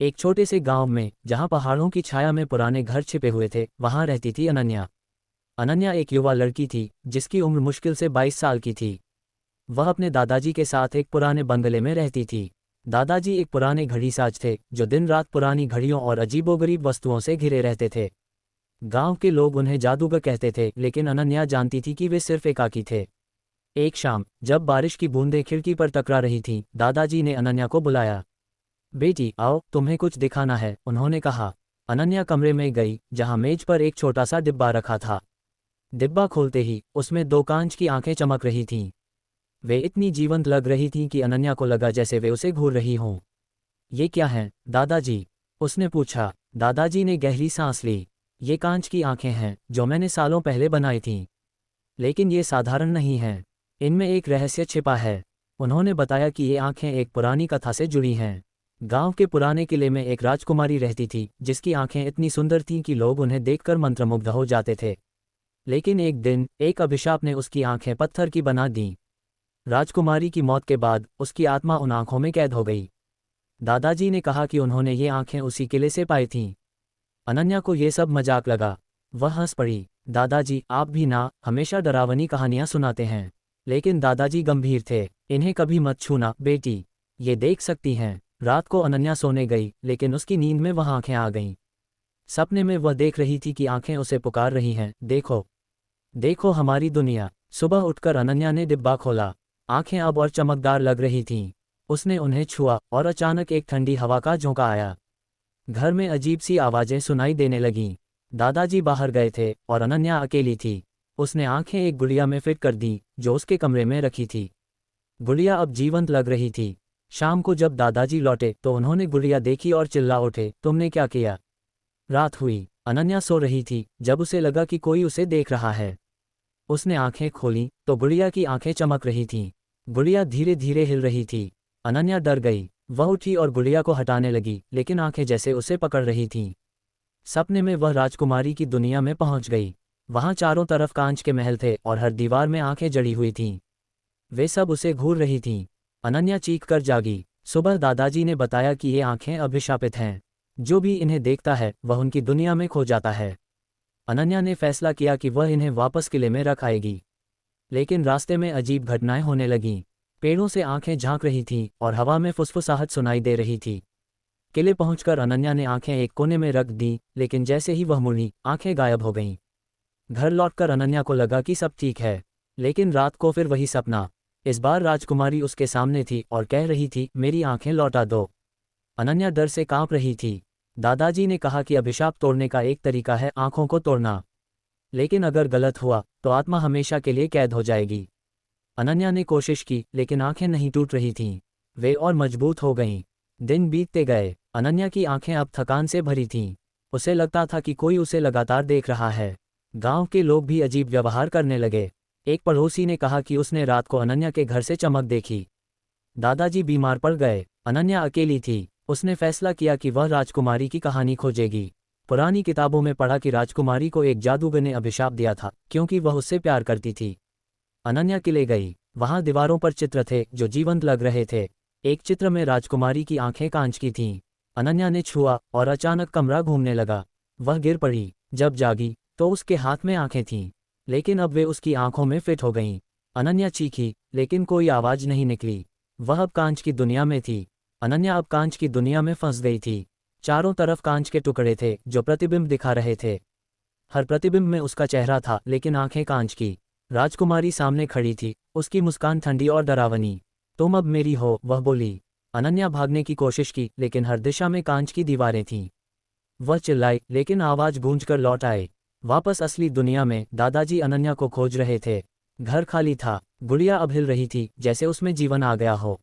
एक छोटे से गांव में, जहां पहाड़ों की छाया में पुराने घर छिपे हुए थे, वहां रहती थी अनन्या। अनन्या एक युवा लड़की थी जिसकी उम्र मुश्किल से 22 साल की थी। वह अपने दादाजी के साथ एक पुराने बंगले में रहती थी। दादाजी एक पुराने घड़ीसाज थे जो दिन रात पुरानी घड़ियों और अजीबोगरीब वस्तुओं से घिरे रहते थे। गांव के लोग उन्हें जादूगर कहते थे, लेकिन अनन्या जानती थी कि वे सिर्फ एकाकी थे। एक शाम, जब बारिश की बूंदें खिड़की पर टकरा रही थीं, दादाजी ने अनन्या को बुलाया। बेटी आओ, तुम्हें कुछ दिखाना है, उन्होंने कहा। अनन्या कमरे में गई, जहां मेज पर एक छोटा सा डिब्बा रखा था। डिब्बा खोलते ही उसमें दो कांच की आंखें चमक रही थीं। वे इतनी जीवंत लग रही थीं कि अनन्या को लगा जैसे वे उसे घूर रही हों। ये क्या है दादाजी? उसने पूछा। दादाजी ने गहरी सांस ली। ये कांच की आंखें हैं जो मैंने सालों पहले बनाई थीं। लेकिन ये साधारण नहीं हैं। इनमें एक रहस्य छिपा है। उन्होंने बताया कि ये आंखें एक पुरानी कथा से जुड़ी हैं। गांव के पुराने किले में एक राजकुमारी रहती थी जिसकी आंखें इतनी सुंदर थीं कि लोग उन्हें देखकर मंत्रमुग्ध हो जाते थे। लेकिन एक दिन एक अभिशाप ने उसकी आंखें पत्थर की बना दीं। राजकुमारी की मौत के बाद उसकी आत्मा उन आंखों में कैद हो गई। दादाजी ने कहा कि उन्होंने ये आंखें उसी किले से पाई थीं। अनन्या को ये सब मजाक लगा। वह हंस पड़ी। दादाजी, आप भी ना हमेशा डरावनी कहानियां सुनाते हैं। लेकिन दादाजी गंभीर थे। इन्हें कभी मत छूना बेटी, ये देख सकती हैं। रात को अनन्या सोने गई, लेकिन उसकी नींद में वह आंखें आ गईं। सपने में वह देख रही थी कि आंखें उसे पुकार रही हैं, देखो देखो हमारी दुनिया। सुबह उठकर अनन्या ने डिब्बा खोला। आंखें अब और चमकदार लग रही थीं। उसने उन्हें छुआ और अचानक एक ठंडी हवा का झोंका आया। घर में अजीब सी आवाजें सुनाई देने लगीं। दादाजी बाहर गए थे और अनन्या अकेली थी। उसने आंखें एक गुड़िया में फिट कर दी जो उसके कमरे में रखी थी। गुड़िया अब जीवंत लग रही थी। शाम को जब दादाजी लौटे तो उन्होंने गुड़िया देखी और चिल्ला उठे, तुमने क्या किया? रात हुई। अनन्या सो रही थी जब उसे लगा कि कोई उसे देख रहा है। उसने आंखें खोलीं तो गुड़िया की आंखें चमक रही थीं। गुड़िया धीरे धीरे हिल रही थी। अनन्या डर गई। वह उठी और गुड़िया को हटाने लगी, लेकिन आंखें जैसे उसे पकड़ रही थीं। सपने में वह राजकुमारी की दुनिया में पहुंच गई। वहां चारों तरफ कांच के महल थे और हर दीवार में आंखें जड़ी हुई थीं। वे सब उसे घूर रही थीं। अनन्या चीख कर जागी। सुबह दादाजी ने बताया कि ये आंखें अभिशापित हैं। जो भी इन्हें देखता है वह उनकी दुनिया में खो जाता है। अनन्या ने फैसला किया कि वह इन्हें वापस किले में रख आएगी। लेकिन रास्ते में अजीब घटनाएं होने लगीं। पेड़ों से आंखें झांक रही थीं और हवा में फुसफुसाहट सुनाई दे रही थी। किले पहुंचकर अनन्या ने आंखें एक कोने में रख दीं, लेकिन जैसे ही वह मुड़ी, आंखें गायब हो गईं। घर लौटकर अनन्या को लगा कि सब ठीक है। लेकिन रात को फिर वही सपना। इस बार राजकुमारी उसके सामने थी और कह रही थी, मेरी आंखें लौटा दो। अनन्या डर से कांप रही थी। दादाजी ने कहा कि अभिशाप तोड़ने का एक तरीका है आंखों को तोड़ना। लेकिन अगर गलत हुआ तो आत्मा हमेशा के लिए कैद हो जाएगी। अनन्या ने कोशिश की, लेकिन आंखें नहीं टूट रही थीं। वे और मजबूत हो गईं। दिन बीतते गए। अनन्या की आंखें अब थकान से भरी थीं। उसे लगता था कि कोई उसे लगातार देख रहा है। गांव के लोग भी अजीब व्यवहार करने लगे। एक पड़ोसी ने कहा कि उसने रात को अनन्या के घर से चमक देखी। दादाजी बीमार पड़ गए। अनन्या अकेली थी। उसने फैसला किया कि वह राजकुमारी की कहानी खोजेगी। पुरानी किताबों में पढ़ा कि राजकुमारी को एक जादूगर ने अभिशाप दिया था क्योंकि वह उससे प्यार करती थी। अनन्या किले गई। वहां दीवारों पर चित्र थे जो जीवंत लग रहे थे। एक चित्र में राजकुमारी की आंखें कांच की थीं। अनन्या ने छुआ और अचानक कमरा घूमने लगा। वह गिर पड़ी। जब जागी तो उसके हाथ में आंखें थीं, लेकिन अब वे उसकी आंखों में फिट हो गईं। अनन्या चीखी, लेकिन कोई आवाज नहीं निकली। वह अब कांच की दुनिया में थी। अनन्या अब कांच की दुनिया में फंस गई थी। चारों तरफ कांच के टुकड़े थे जो प्रतिबिंब दिखा रहे थे। हर प्रतिबिंब में उसका चेहरा था, लेकिन आंखें कांच की। राजकुमारी सामने खड़ी थी, उसकी मुस्कान ठंडी और डरावनी। तुम अब मेरी हो, वह बोली। अनन्या भागने की कोशिश की, लेकिन हर दिशा में कांच की दीवारें थीं। वह चिल्लाई, लेकिन आवाज गूंजकर लौट आए। वापस असली दुनिया में दादाजी अनन्या को खोज रहे थे। घर खाली था। गुड़िया अब हिल रही थी जैसे उसमें जीवन आ गया हो।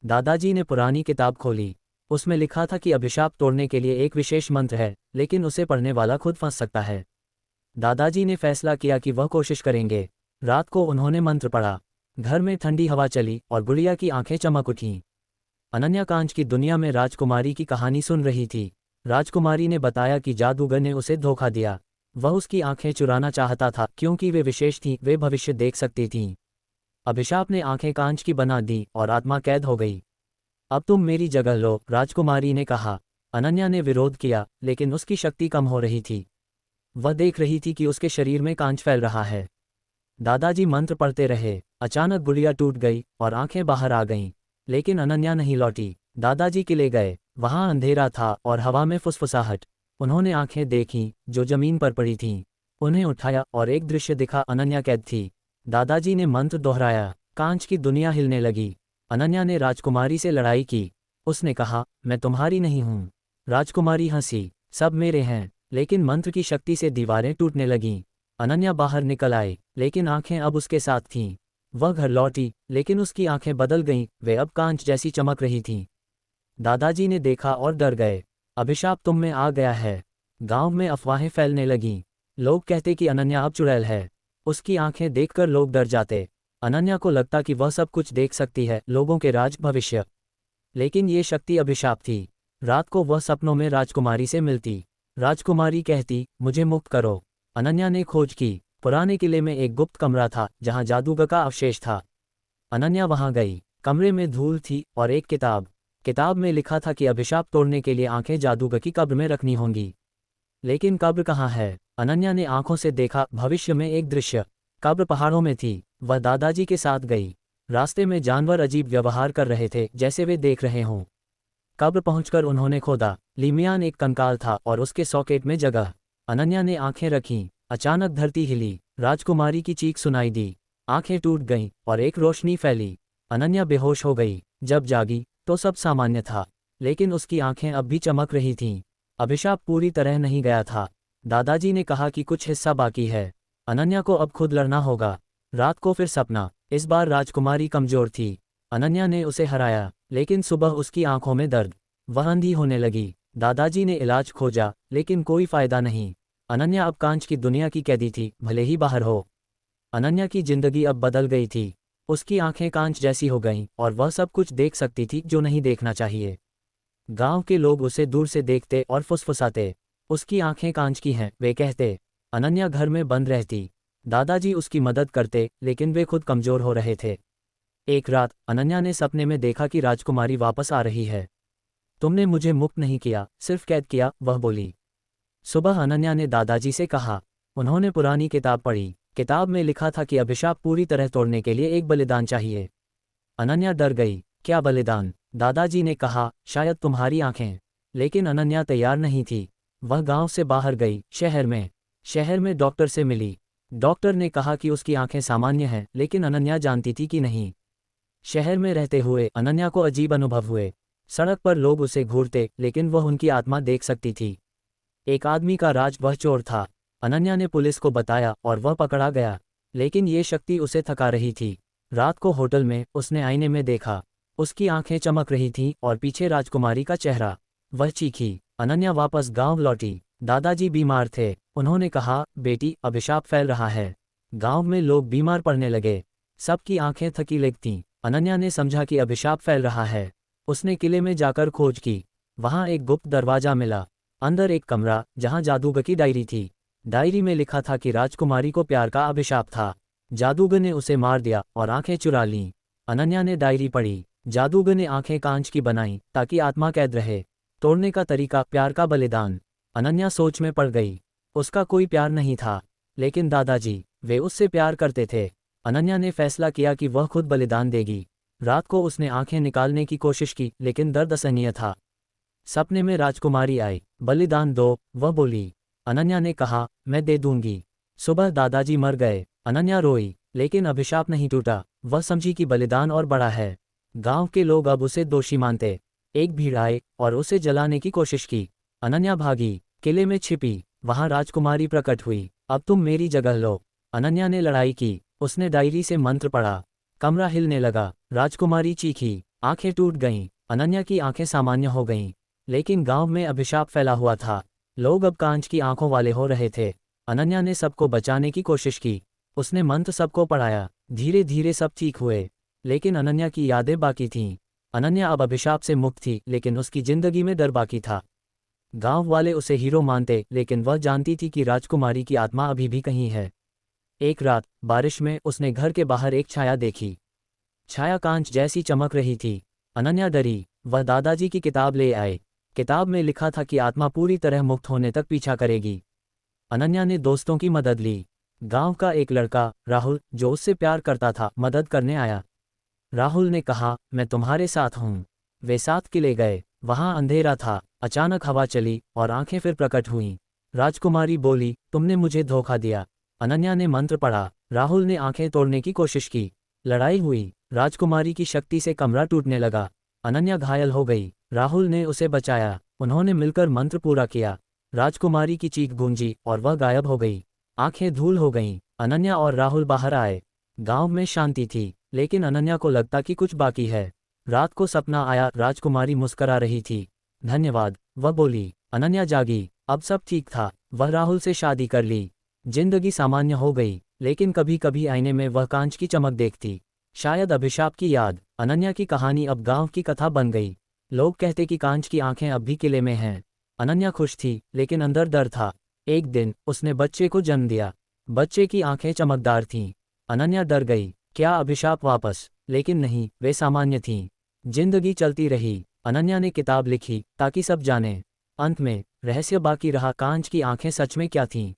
दादाजी ने पुरानी किताब खोली। उसमें लिखा था कि अभिशाप तोड़ने के लिए एक विशेष मंत्र है, लेकिन उसे पढ़ने वाला खुद फंस सकता है। दादाजी ने फैसला किया कि वह कोशिश करेंगे। रात को उन्होंने मंत्र पढ़ा। घर में ठंडी हवा चली और गुड़िया की आंखें चमक उठीं। अनन्या कांच की दुनिया में राजकुमारी की कहानी सुन रही थी। राजकुमारी ने बताया कि जादूगर ने उसे धोखा दिया। वह उसकी आंखें चुराना चाहता था क्योंकि वे विशेष थीं, वे भविष्य देख सकती थीं। अभिशाप ने आंखें कांच की बना दी और आत्मा कैद हो गई। अब तुम मेरी जगह लो, राजकुमारी ने कहा। अनन्या ने विरोध किया, लेकिन उसकी शक्ति कम हो रही थी। वह देख रही थी कि उसके शरीर में कांच फैल रहा है। दादाजी मंत्र पढ़ते रहे। अचानक गुड़िया टूट गई और आंखें बाहर आ गईं, लेकिन अनन्या नहीं लौटी। दादाजी किले गए। वहां अंधेरा था और हवा में फुसफुसाहट। उन्होंने आंखें देखीं जो जमीन पर पड़ी थीं। उन्हें उठाया और एक दृश्य दिखा। अनन्या कैद थी। दादाजी ने मंत्र दोहराया। कांच की दुनिया हिलने लगी। अनन्या ने राजकुमारी से लड़ाई की। उसने कहा, मैं तुम्हारी नहीं हूं। राजकुमारी हंसी, सब मेरे हैं। लेकिन मंत्र की शक्ति से दीवारें टूटने लगीं। अनन्या बाहर निकल आई, लेकिन आंखें अब उसके साथ थीं। वह घर लौटी, लेकिन उसकी आंखें बदल गईं, वे अब कांच जैसी चमक रही थीं। दादाजी ने देखा और डर गए। अभिशाप तुम में आ गया है। गांव में अफवाहें फैलने लगीं। लोग कहते कि अनन्या अब चुड़ैल है। उसकी आंखें देखकर लोग डर जाते। अनन्या को लगता कि वह सब कुछ देख सकती है, लोगों के राज, भविष्य। लेकिन ये शक्ति अभिशाप थी। रात को वह सपनों में राजकुमारी से मिलती। राजकुमारी कहती, मुझे मुक्त करो। अनन्या ने खोज की। पुराने किले में एक गुप्त कमरा था जहां जादूगर का अवशेष था। अनन्या वहां गई। कमरे में धूल थी और एक किताब में लिखा था कि अभिशाप तोड़ने के लिए आंखें जादूगर की कब्र में रखनी होंगी। लेकिन कब्र कहाँ है? अनन्या ने आंखों से देखा। भविष्य में एक दृश्य। कब्र पहाड़ों में थी। वह दादाजी के साथ गई। रास्ते में जानवर अजीब व्यवहार कर रहे थे, जैसे वे देख रहे हों। कब्र पहुंचकर उन्होंने खोदा। लीमियान एक कंकाल था और उसके सॉकेट में जगह। अनन्या ने आंखें रखीं। अचानक धरती हिली। राजकुमारी की चीख सुनाई दी। आंखें टूट गईं और एक रोशनी फैली। अनन्या बेहोश हो गई। जब जागी तो सब सामान्य था, लेकिन उसकी आंखें अब भी चमक रही थीं। अभिशाप पूरी तरह नहीं गया था। दादाजी ने कहा कि कुछ हिस्सा बाकी है। अनन्या को अब खुद लड़ना होगा। रात को फिर सपना। इस बार राजकुमारी कमजोर थी। अनन्या ने उसे हराया, लेकिन सुबह उसकी आंखों में दर्द। वह अंधी होने लगी। दादाजी ने इलाज खोजा, लेकिन कोई फायदा नहीं। अनन्या अब कांच की दुनिया की कैदी थी, भले ही बाहर हो। अनन्या की जिंदगी अब बदल गई थी। उसकी आंखें कांच जैसी हो गईं और वह सब कुछ देख सकती थी जो नहीं देखना चाहिए। गांव के लोग उसे दूर से देखते और फुसफुसाते, उसकी आंखें कांच की हैं, वे कहते। अनन्या घर में बंद रहती। दादाजी उसकी मदद करते, लेकिन वे खुद कमजोर हो रहे थे। एक रात अनन्या ने सपने में देखा कि राजकुमारी वापस आ रही है। तुमने मुझे मुक्त नहीं किया, सिर्फ कैद किया, वह बोली। सुबह अनन्या ने दादाजी से कहा। उन्होंने पुरानी किताब पढ़ी। किताब में लिखा था कि अभिशाप पूरी तरह तोड़ने के लिए एक बलिदान चाहिए। अनन्या डर गई। क्या बलिदान? दादाजी ने कहा, शायद तुम्हारी आंखें। लेकिन अनन्या तैयार नहीं थी। वह गांव से बाहर गई, शहर में डॉक्टर से मिली। डॉक्टर ने कहा कि उसकी आंखें सामान्य हैं, लेकिन अनन्या जानती थी कि नहीं। शहर में रहते हुए अनन्या को अजीब अनुभव हुए। सड़क पर लोग उसे घूरते, लेकिन वह उनकी आत्मा देख सकती थी। एक आदमी का राज, वह चोर था। अनन्या ने पुलिस को बताया और वह पकड़ा गया, लेकिन ये शक्ति उसे थका रही थी। रात को होटल में उसने आईने में देखा। उसकी आंखें चमक रही थीं और पीछे राजकुमारी का चेहरा। वह चीखी। अनन्या वापस गांव लौटी। दादाजी बीमार थे। उन्होंने कहा, बेटी, अभिशाप फैल रहा है। गांव में लोग बीमार पड़ने लगे। सबकी आंखें थकी लगतीं। अनन्या ने समझा कि अभिशाप फैल रहा है। उसने किले में जाकर खोज की। वहां एक गुप्त दरवाजा मिला। अंदर एक कमरा जहां जादूगर की डायरी थी। डायरी में लिखा था कि राजकुमारी को प्यार का अभिशाप था। जादूगर ने उसे मार दिया और आंखें चुरा लीं। अनन्या ने डायरी पढ़ी। जादूगर ने आंखें कांच की बनाई ताकि आत्मा कैद रहे। तोड़ने का तरीका, प्यार का बलिदान। अनन्या सोच में पड़ गई। उसका कोई प्यार नहीं था, लेकिन दादाजी, वे उससे प्यार करते थे। अनन्या ने फैसला किया कि वह खुद बलिदान देगी। रात को उसने आंखें निकालने की कोशिश की, लेकिन दर्द असहनीय था। सपने में राजकुमारी आई। बलिदान दो, वह बोली। अनन्या ने कहा, मैं दे दूंगी। सुबह दादाजी मर गए। अनन्या रोई, लेकिन अभिशाप नहीं टूटा। वह समझी कि बलिदान और बड़ा है। गांव के लोग अब उसे दोषी मानते। एक भीड़ आए और उसे जलाने की कोशिश की। अनन्या भागी, किले में छिपी। वहां राजकुमारी प्रकट हुई। अब तुम मेरी जगह लो। अनन्या ने लड़ाई की। उसने डायरी से मंत्र पढ़ा। कमरा हिलने लगा। राजकुमारी चीखी। आंखें टूट गईं। अनन्या की आंखें सामान्य हो गईं, लेकिन गांव में अभिशाप फैला हुआ था। लोग अब कांच की आंखों वाले हो रहे थे। अनन्या ने सबको बचाने की कोशिश की। उसने मंत्र सबको पढ़ाया। धीरे धीरे सब ठीक हुए, लेकिन अनन्या की यादें बाकी थीं। अनन्या अब अभिशाप से मुक्त थी, लेकिन उसकी जिंदगी में डर बाकी था। गांव वाले उसे हीरो मानते, लेकिन वह जानती थी कि राजकुमारी की आत्मा अभी भी कहीं है। एक रात बारिश में उसने घर के बाहर एक छाया देखी। छाया कांच जैसी चमक रही थी। अनन्या डरी। वह दादाजी की किताब ले आए। किताब में लिखा था कि आत्मा पूरी तरह मुक्त होने तक पीछा करेगी। अनन्या ने दोस्तों की मदद ली। गांव का एक लड़का राहुल, जो उससे प्यार करता था, मदद करने आया। राहुल ने कहा, मैं तुम्हारे साथ हूँ। वे साथ किले गए। वहां अंधेरा था। अचानक हवा चली और आंखें फिर प्रकट हुईं। राजकुमारी बोली, तुमने मुझे धोखा दिया। अनन्या ने मंत्र पढ़ा। राहुल ने आंखें तोड़ने की कोशिश की। लड़ाई हुई। राजकुमारी की शक्ति से कमरा टूटने लगा। अनन्या घायल हो गई। राहुल ने उसे बचाया। उन्होंने मिलकर मंत्र पूरा किया। राजकुमारी की चीख गूंजी और वह गायब हो गई। आंखें धूल हो गईं। अनन्या और राहुल बाहर आए। गांव में शांति थी, लेकिन अनन्या को लगता कि कुछ बाकी है। रात को सपना आया, राजकुमारी मुस्करा रही थी। धन्यवाद, वह बोली। अनन्या जागी। अब सब ठीक था। वह राहुल से शादी कर ली। जिंदगी सामान्य हो गई, लेकिन कभी कभी आईने में वह कांच की चमक देखती। शायद अभिशाप की याद। अनन्या की कहानी अब गांव की कथा बन गई। लोग कहते कि कांच की आंखें अब भी किले में हैं। अनन्या खुश थी, लेकिन अंदर डर था। एक दिन उसने बच्चे को जन्म दिया। बच्चे की आंखें चमकदार थीं। अनन्या डर गई। क्या अभिशाप वापस? लेकिन नहीं, वे सामान्य थीं। जिंदगी चलती रही। अनन्या ने किताब लिखी ताकि सब जानें। अंत में रहस्य बाकी रहा, कांच की आंखें सच में क्या थीं।